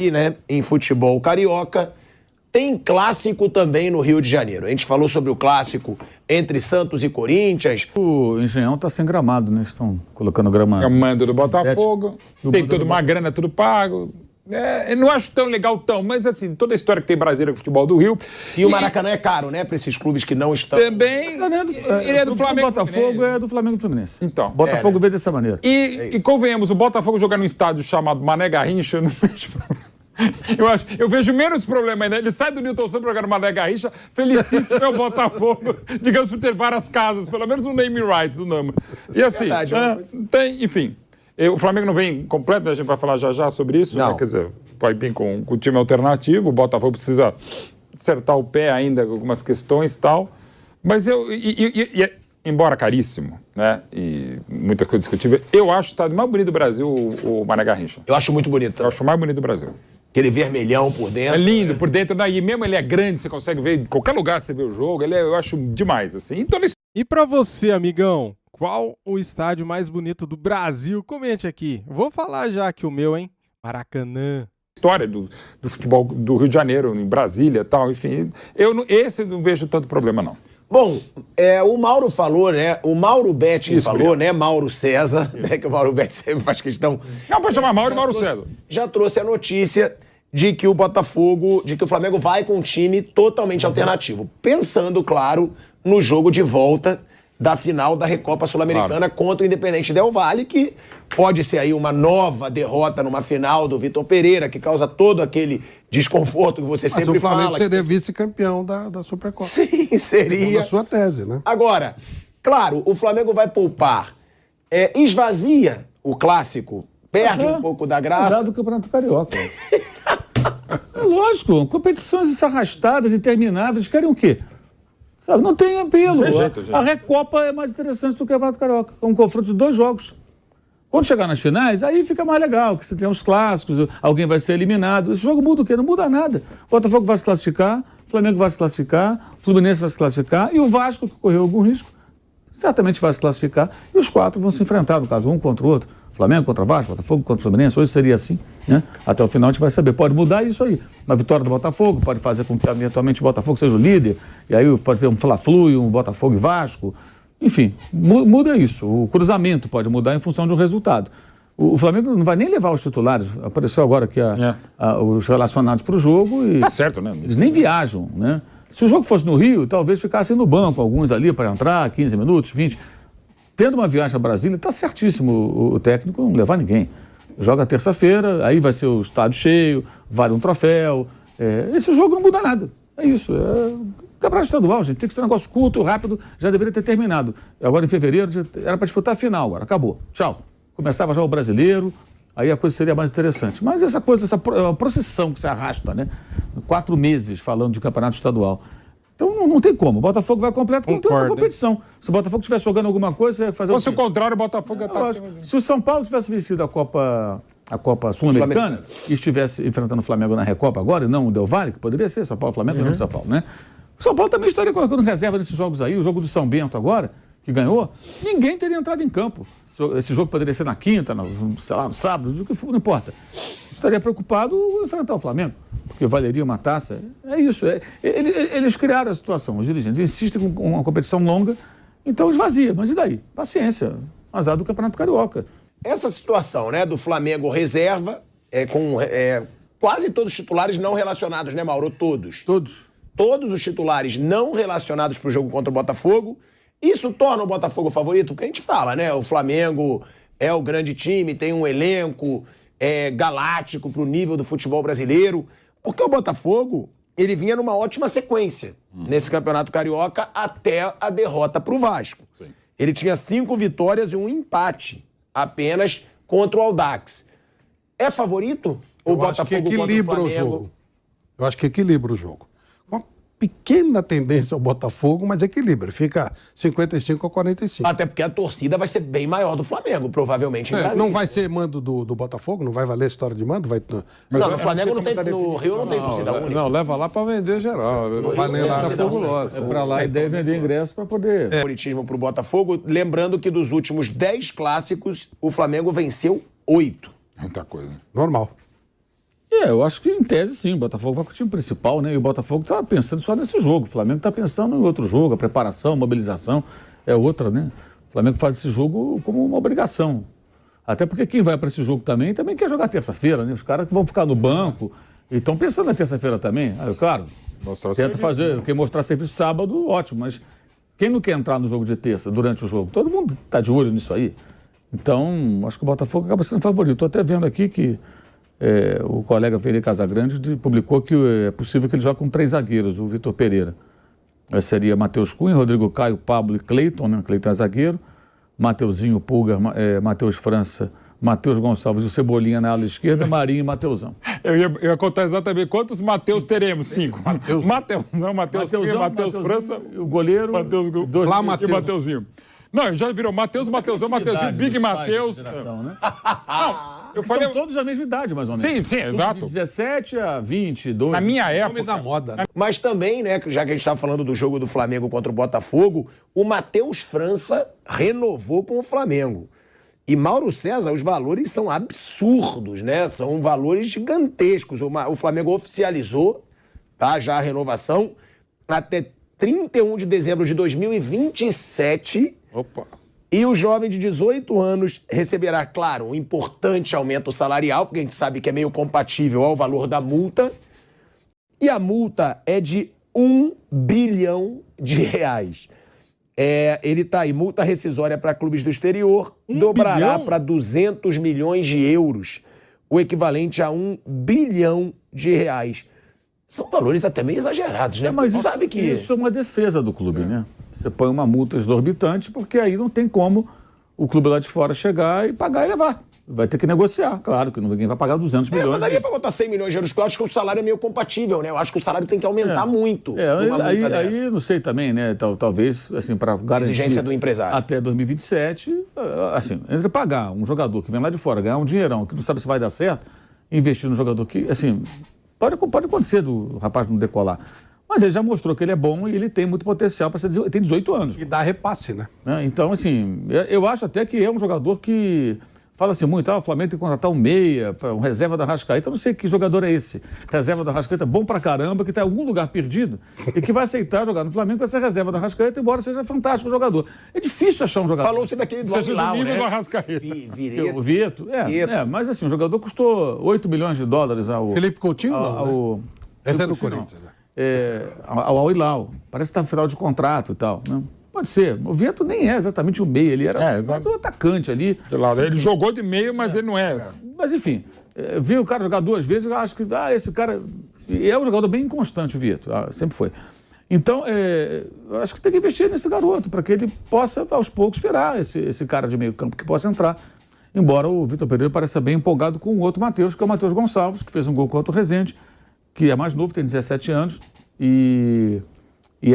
E, né, em futebol carioca, tem clássico também no Rio de Janeiro. A gente falou sobre o clássico entre Santos e Corinthians. O Engenhão tá sem gramado, né? Estão colocando grama. É o mando do Botafogo, tem toda uma grana, tudo pago. Eu não acho tão legal, mas assim, toda a história que tem Brasília com o futebol do Rio. E o Maracanã é caro, né? Para esses clubes que não estão. Também. Ele é do Flamengo. O Botafogo é do Flamengo e Fluminense. Então. Botafogo vê dessa maneira. E convenhamos, o Botafogo jogar num estádio chamado Mané Garrincha, eu não vejo problema. Eu vejo menos problema ainda. Ele sai do Newton Santos para jogar no Mané Garrincha, felicíssimo é o Botafogo, digamos, por ter várias casas, pelo menos um name rights do nome. E assim, verdade, tem, enfim. O Flamengo não vem completo, né? A gente vai falar já sobre isso. Não. Né? Quer dizer, vai vir com o time alternativo, o Botafogo precisa acertar o pé ainda com algumas questões e tal. Mas embora caríssimo, né? E muitas coisas discutíveis, eu acho o estádio mais bonito do Brasil, o Mané Garrincha. Eu acho muito bonito. Eu acho o mais bonito do Brasil. Aquele vermelhão por dentro. É lindo por dentro, né? E mesmo ele é grande, você consegue ver em qualquer lugar, você vê o jogo, eu acho demais, assim. Então, E pra você, amigão, qual o estádio mais bonito do Brasil? Comente aqui. Vou falar já aqui o meu, hein? Maracanã. História do futebol do Rio de Janeiro, em Brasília e tal, enfim. Esse eu não vejo tanto problema, não. Bom, o Mauro falou, né? O Mauro Betti falou, né? Mauro César, né? Que o Mauro Betti sempre faz questão. Não, pode chamar Mauro e Mauro César. Já trouxe a notícia de que o Flamengo vai com um time totalmente alternativo. Pensando, claro, no jogo de volta da final da Recopa Sul-Americana contra o Independente Del Valle, que pode ser aí uma nova derrota numa final do Vitor Pereira, que causa todo aquele desconforto que você sempre fala. Mas o Flamengo seria vice-campeão da Supercopa. Sim, seria. Na sua tese, né? Agora, claro, o Flamengo vai poupar. Esvazia o clássico, perde um pouco da graça. Azar do Campeonato Carioca. É lógico, competições arrastadas, intermináveis, querem o quê? Sabe, não tem apelo. Tem jeito. A Recopa é mais interessante do que o Campeonato Carioca. É um confronto de 2 jogos. Quando chegar nas finais, aí fica mais legal, que você tem os clássicos, alguém vai ser eliminado. Esse jogo muda o quê? Não muda nada. O Botafogo vai se classificar, o Flamengo vai se classificar, o Fluminense vai se classificar, e o Vasco, que correu algum risco, certamente vai se classificar, e os 4 vão se enfrentar, no caso, um contra o outro. Flamengo contra Vasco, Botafogo contra o Fluminense, hoje seria assim, né? Até o final a gente vai saber. Pode mudar isso aí. Uma vitória do Botafogo pode fazer com que eventualmente o Botafogo seja o líder, e aí pode ter um Fla-Flu e um Botafogo e Vasco. Enfim, muda isso. O cruzamento pode mudar em função de um resultado. O Flamengo não vai nem levar os titulares. Apareceu agora aqui os relacionados para o jogo e... Tá certo, né? Eles nem viajam, né? Se o jogo fosse no Rio, talvez ficassem no banco, alguns ali para entrar, 15 minutos, 20. Tendo uma viagem a Brasília, está certíssimo o técnico não levar ninguém. Joga terça-feira, aí vai ser o estádio cheio, vale um troféu. Esse jogo não muda nada. É isso. Campeonato estadual, gente, tem que ser um negócio curto, rápido, já deveria ter terminado. Agora em fevereiro era para disputar a final, agora acabou. Tchau. Começava já o brasileiro, aí a coisa seria mais interessante. Mas essa procissão que se arrasta, né? 4 meses falando de campeonato estadual. Então não tem como. O Botafogo vai completo com outra competição. Se o Botafogo estivesse jogando alguma coisa, você ia fazer o contrário, o Botafogo Se o São Paulo tivesse vencido a Copa Sul-Americana e estivesse enfrentando o Flamengo na Recopa agora, e não o Del Valle, que poderia ser São Paulo, Flamengo e São Paulo, né? O São Paulo também estaria colocando reserva nesses jogos aí. O jogo do São Bento agora, que ganhou, ninguém teria entrado em campo. Esse jogo poderia ser na quinta, no sábado, o que for, não importa. Estaria preocupado em enfrentar o Flamengo, porque valeria uma taça. É isso. Eles criaram a situação, os dirigentes insistem com uma competição longa, então esvazia. Mas e daí? Paciência. Azar do Campeonato Carioca. Essa situação, né, do Flamengo reserva, com quase todos os titulares não relacionados, né, Mauro? Todos. Todos os titulares não relacionados para o jogo contra o Botafogo. Isso torna o Botafogo favorito? Porque a gente fala, né? O Flamengo é o grande time, tem um elenco galáctico para o nível do futebol brasileiro. Porque o Botafogo, ele vinha numa ótima sequência nesse Campeonato Carioca até a derrota para o Vasco. Sim. Ele tinha 5 vitórias e 1 empate apenas contra o Audax. É favorito? O Botafogo equilibra o jogo. Eu acho que equilibra o jogo. Pequena tendência ao Botafogo, mas equilibra. Fica 55 a 45. Até porque a torcida vai ser bem maior do Flamengo, provavelmente, em Brasília. Não vai ser mando do Botafogo? Não vai valer a história de mando? Não, no Flamengo não tem, no Rio não tem torcida única. Não, leva lá para vender geral. Não vai nem lá. É para lá e deve vender ingresso para poder... Favoritismo para o Botafogo, lembrando que dos últimos 10 clássicos, o Flamengo venceu 8. Muita coisa. Normal. Eu acho que em tese sim, o Botafogo vai com o time principal, né? E o Botafogo está pensando só nesse jogo. O Flamengo está pensando em outro jogo, a preparação, a mobilização é outra, né? O Flamengo faz esse jogo como uma obrigação. Até porque quem vai para esse jogo também quer jogar terça-feira, né? Os caras que vão ficar no banco e estão pensando na terça-feira também. Claro, tenta fazer, quem mostrar serviço sábado, ótimo, mas quem não quer entrar no jogo de terça durante o jogo? Todo mundo está de olho nisso aí. Então, acho que o Botafogo acaba sendo favorito. Estou até vendo aqui que o colega Ferreira Casagrande publicou que é possível que ele jogue com 3 zagueiros, o Vitor Pereira. Seria Matheus Cunha, Rodrigo Caio, Pablo e Cleiton, né? Cleiton é zagueiro, Mateuzinho, Pulga, Matheus França, Matheus Gonçalves e o Cebolinha na ala esquerda, Marinho e Mateusão. Eu ia contar exatamente quantos Mateus teremos? 5. Mateusão, Matheus Cunha, Matheus França, o goleiro, e Mateuzinho. Não, já virou Mateus, Mateusão, Mateuzinho, Big Mateus. Né? Não, eu falei... São todos da mesma idade, mais ou menos. Sim, exato. De 17 a 22. Na minha época... da moda, né? Mas também, né, já que a gente estava falando do jogo do Flamengo contra o Botafogo, o Matheus França renovou com o Flamengo. E Mauro César, os valores são absurdos, né? São valores gigantescos. O Flamengo oficializou, tá, já a renovação até 31 de dezembro de 2027. Opa! E o jovem de 18 anos receberá, claro, um importante aumento salarial, porque a gente sabe que é meio compatível ao valor da multa. E a multa é de R$1 bilhão. Ele tá aí, multa rescisória para clubes do exterior, dobrará para 200 milhões de euros, o equivalente a R$1 bilhão. São valores até meio exagerados, né? Mas sabe que isso é uma defesa do clube, né? Você põe uma multa exorbitante, porque aí não tem como o clube lá de fora chegar e pagar e levar. Vai ter que negociar, claro, que ninguém vai pagar 200 milhões. Mas daria para botar 100 milhões de euros, porque eu acho que o salário é meio compatível, né? Eu acho que o salário tem que aumentar muito. Aí não sei também, né? Talvez, assim, para garantir... Exigência do empresário. Até 2027, assim, entre pagar um jogador que vem lá de fora, ganhar um dinheirão, que não sabe se vai dar certo, investir no jogador que, assim, pode acontecer do rapaz não decolar. Mas ele já mostrou que ele é bom e ele tem muito potencial para ser... Ele tem 18 anos. E dá repasse, né? Então, assim, eu acho até que é um jogador que... Fala-se muito, o Flamengo tem que contratar um meia, um reserva da Arrascaeta. Eu não sei que jogador é esse. Reserva da Arrascaeta, bom pra caramba, que está em algum lugar perdido e que vai aceitar jogar no Flamengo para ser reserva da Arrascaeta, embora seja fantástico jogador. É difícil achar um jogador. Falou-se daquele do Al-Hilal, né? do Arrascaeta. O Vieto. Mas assim, o jogador custou $8 milhões ao... Felipe Coutinho, esse é do Corinthians. Ao Al-Hilal. Parece que está no final de contrato e tal, né? Pode ser. O Vieto nem é exatamente o meio, ele era mais um atacante ali. Ele jogou de meio, mas ele não é. Mas enfim, vi o cara jogar 2 vezes, eu acho que esse cara... É um jogador bem inconstante, o Vieto, sempre foi. Então, eu acho que tem que investir nesse garoto, para que ele possa, aos poucos, virar esse cara de meio campo que possa entrar. Embora o Vitor Pereira pareça bem empolgado com o outro Matheus, que é o Matheus Gonçalves, que fez um gol contra o Rezende, que é mais novo, tem 17 anos, e ele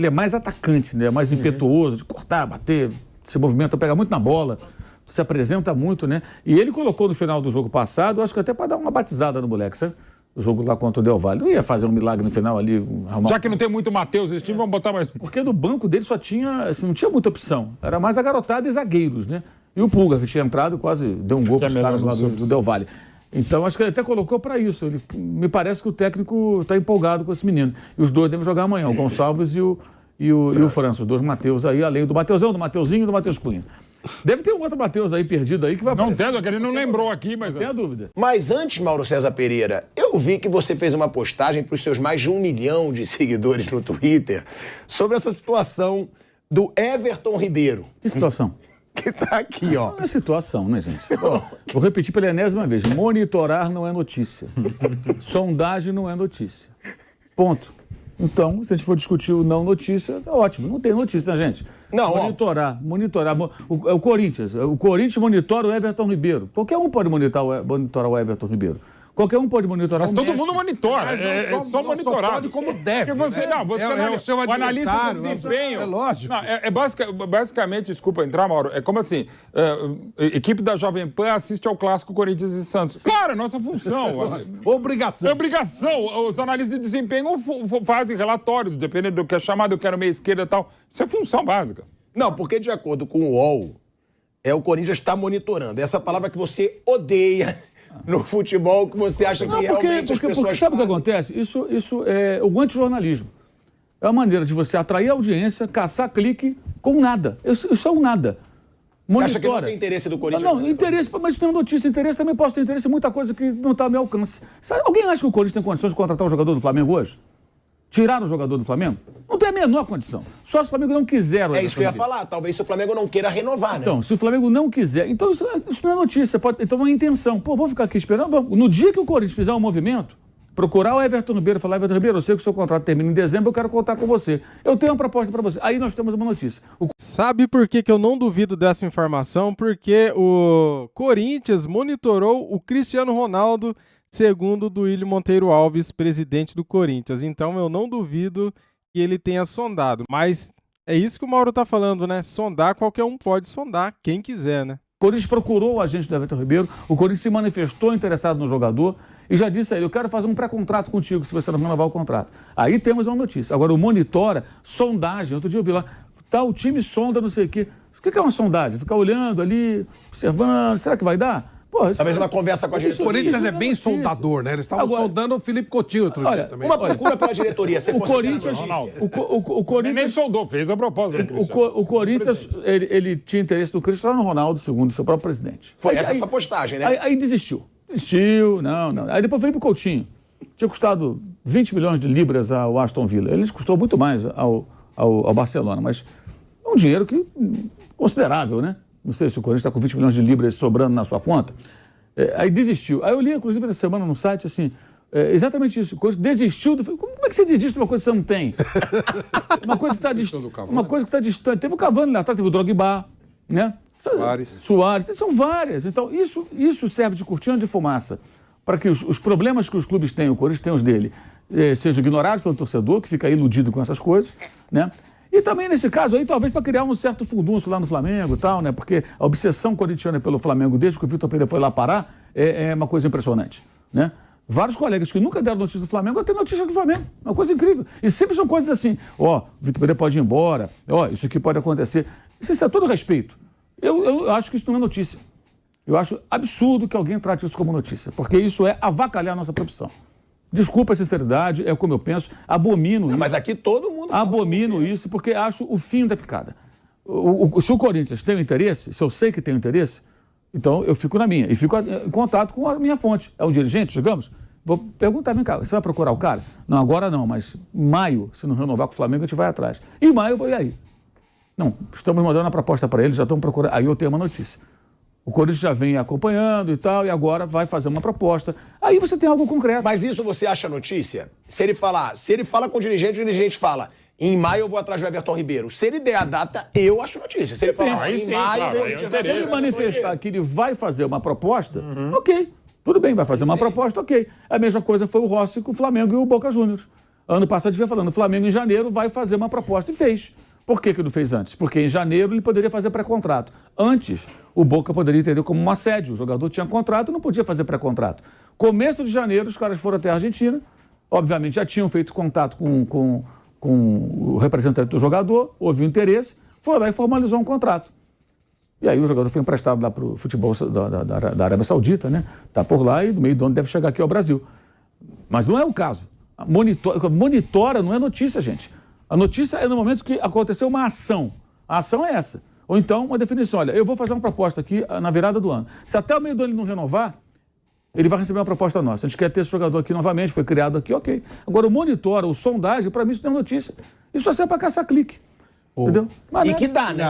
é mais atacante, né? É mais impetuoso, de cortar, bater, se movimenta, pega muito na bola, se apresenta muito, né? E ele colocou no final do jogo passado, acho que até para dar uma batizada no moleque, sabe? O jogo lá contra o Del Valle. Não ia fazer um milagre no final ali. Já que não tem muito Matheus esse time, vamos botar mais... Porque no banco dele só tinha, assim, não tinha muita opção. Era mais a garotada e zagueiros, né? E o Pulga, que tinha entrado, quase deu um gol para os caras lá do Del Valle. Então, acho que ele até colocou para isso. Me parece que o técnico está empolgado com esse menino. E os dois devem jogar amanhã, o Gonçalves e o França. Os 2 Mateus aí, além do Mateusão, do Mateuzinho e do Matheus Cunha. Deve ter um outro Mateus aí perdido aí que vai aparecer. Não tem, ele não lembrou aqui, mas... Não tenho dúvida. Mas antes, Mauro César Pereira, eu vi que você fez uma postagem para os seus mais de 1 milhão de seguidores no Twitter sobre essa situação do Everton Ribeiro. Que situação? Que tá aqui, ó. Não é situação, né, gente? Vou repetir pela enésima vez. Monitorar não é notícia. Sondagem não é notícia. Ponto. Então, se a gente for discutir o não notícia, é ótimo. Não tem notícia, né, gente? Não, monitorar. O Corinthians. O Corinthians monitora o Everton Ribeiro. Qualquer um pode monitorar o Everton Ribeiro. Qualquer um pode monitorar mas todo mundo monitora. É só monitorar. Só pode como deve. Porque você, né? O analista de desempenho. É lógico. Não, basicamente, desculpa entrar, Mauro, é como assim, equipe da Jovem Pan assiste ao clássico Corinthians e Santos. Claro, é nossa função. Obrigação. É obrigação. Os analistas de desempenho fazem relatórios, dependendo do que é chamado, eu quero meia esquerda e tal. Isso é função básica. Não, porque de acordo com o UOL, o Corinthians está monitorando. Essa palavra que você odeia no futebol que você acha que realmente as pessoas porque sabe o que fazem? acontece? Isso é o antijornalismo. É uma maneira de você atrair audiência, caçar clique com nada. Isso é um nada. Você acha que não tem interesse do Corinthians? Não, interesse, mas tem uma notícia. Interesse também posso ter interesse em muita coisa que não está ao meu alcance. Sabe, alguém acha que o Corinthians tem condições de contratar o jogador do Flamengo hoje? Tirar o jogador do Flamengo? Não tem a menor condição. Só se o Flamengo não quiser. É isso que eu ia falar. Talvez se o Flamengo não queira renovar, né? Então, se o Flamengo não quiser... Então, isso não é notícia. Então, é uma intenção. Pô, vamos ficar aqui esperando? Vamos. No dia que o Corinthians fizer um movimento, procurar o Everton Ribeiro e falar: Everton Ribeiro, eu sei que o seu contrato termina em dezembro, eu quero contar com você. Eu tenho uma proposta para você. Aí nós temos uma notícia. Sabe por que eu não duvido dessa informação? Porque o Corinthians monitorou o Cristiano Ronaldo, segundo o Duílio Monteiro Alves, presidente do Corinthians. Então eu não duvido que ele tenha sondado. Mas é isso que o Mauro tá falando, né? Sondar, qualquer um pode sondar, quem quiser, né? O Corinthians procurou o agente do Everton Ribeiro, o Corinthians se manifestou interessado no jogador e já disse a ele: eu quero fazer um pré-contrato contigo se você não renovar o contrato. Aí temos uma notícia. Agora, o monitora, sondagem. Outro dia eu vi lá, o time sonda não sei o quê. O que é uma sondagem? Ficar olhando ali, observando, será que vai dar? Pô, talvez uma conversa com a O diretoria. Corinthians é bem sondador, né? Eles estavam sondando o Felipe Coutinho outro dia também. Uma procura pela diretoria. O Corinthians... O Corinthians nem sondou, fez a proposta. O Corinthians, ele tinha interesse no Cristiano Ronaldo, segundo o seu próprio presidente. Foi essa a sua postagem, né? Aí desistiu. Desistiu, não. Aí depois veio pro Coutinho. Tinha custado 20 milhões de libras ao Aston Villa. Ele custou muito mais ao Barcelona, mas é um dinheiro considerável, né? Não sei se o Corinthians está com 20 milhões de libras sobrando na sua conta. Aí desistiu. Aí eu li, inclusive, essa semana no site, assim, exatamente isso. O Corinthians desistiu. Como é que você desiste de uma coisa que você não tem? Uma coisa que está distante. Teve o Cavani lá atrás, teve o Drogba, né? Suárez. São várias. Então, isso serve de cortina de fumaça para que os problemas que os clubes têm, o Corinthians tem os dele, sejam ignorados pelo torcedor, que fica iludido com essas coisas, né? E também, nesse caso aí, talvez para criar um certo furdunço lá no Flamengo e tal, né? Porque a obsessão corintiana pelo Flamengo, desde que o Vitor Pereira foi lá parar, é uma coisa impressionante, né? Vários colegas que nunca deram notícia do Flamengo, têm notícia do Flamengo. É uma coisa incrível. E sempre são coisas assim: o Vitor Pereira pode ir embora, isso aqui pode acontecer. Isso é todo respeito. Eu acho que isso não é notícia. Eu acho absurdo que alguém trate isso como notícia, porque isso é avacalhar a nossa profissão. Desculpa a sinceridade, é como eu penso, abomino isso. Mas aqui todo mundo abomino isso, porque acho o fim da picada. Se o Corinthians tem um interesse, se eu sei que tem um interesse, então eu fico na minha. E fico em contato com a minha fonte. É um dirigente, digamos? Vou perguntar: vem cá, você vai procurar o cara? Não, agora não, mas em maio, se não renovar com o Flamengo, a gente vai atrás. Em maio, e aí? Não, estamos mandando a proposta para eles, já estão procurando. Aí eu tenho uma notícia. O Corinthians já vem acompanhando e tal, e agora vai fazer uma proposta. Aí você tem algo concreto. Mas isso você acha notícia? Se ele fala com o dirigente fala: em maio eu vou atrás do Everton Ribeiro. Se ele der a data, eu acho notícia. Se ele falar em maio... Se ele manifestar que ele vai fazer uma proposta, ok. Tudo bem, vai fazer uma proposta, ok. A mesma coisa foi o Rossi com o Flamengo e o Boca Juniors. Ano passado, a gente veio falando: o Flamengo em janeiro vai fazer uma proposta, e fez. Por que não fez antes? Porque em janeiro ele poderia fazer pré-contrato. Antes, o Boca poderia entender como um assédio. O jogador tinha contrato e não podia fazer pré-contrato. Começo de janeiro, os caras foram até a Argentina. Obviamente, já tinham feito contato com o representante do jogador, houve um interesse, foi lá e formalizou um contrato. E aí o jogador foi emprestado lá para o futebol da Arábia Saudita, né? Está por lá e no meio do ano deve chegar aqui ao Brasil. Mas não é o caso. Monitora não é notícia, gente. A notícia é no momento que aconteceu uma ação. A ação é essa. Ou então uma definição: olha, eu vou fazer uma proposta aqui na virada do ano. Se até o meio do ano ele não renovar, ele vai receber uma proposta nossa. A gente quer ter esse jogador aqui novamente, foi criado aqui, ok. Agora o monitora, o sondagem, para mim isso não é notícia. Isso só serve para caçar clique. Entendeu? E que dá, né?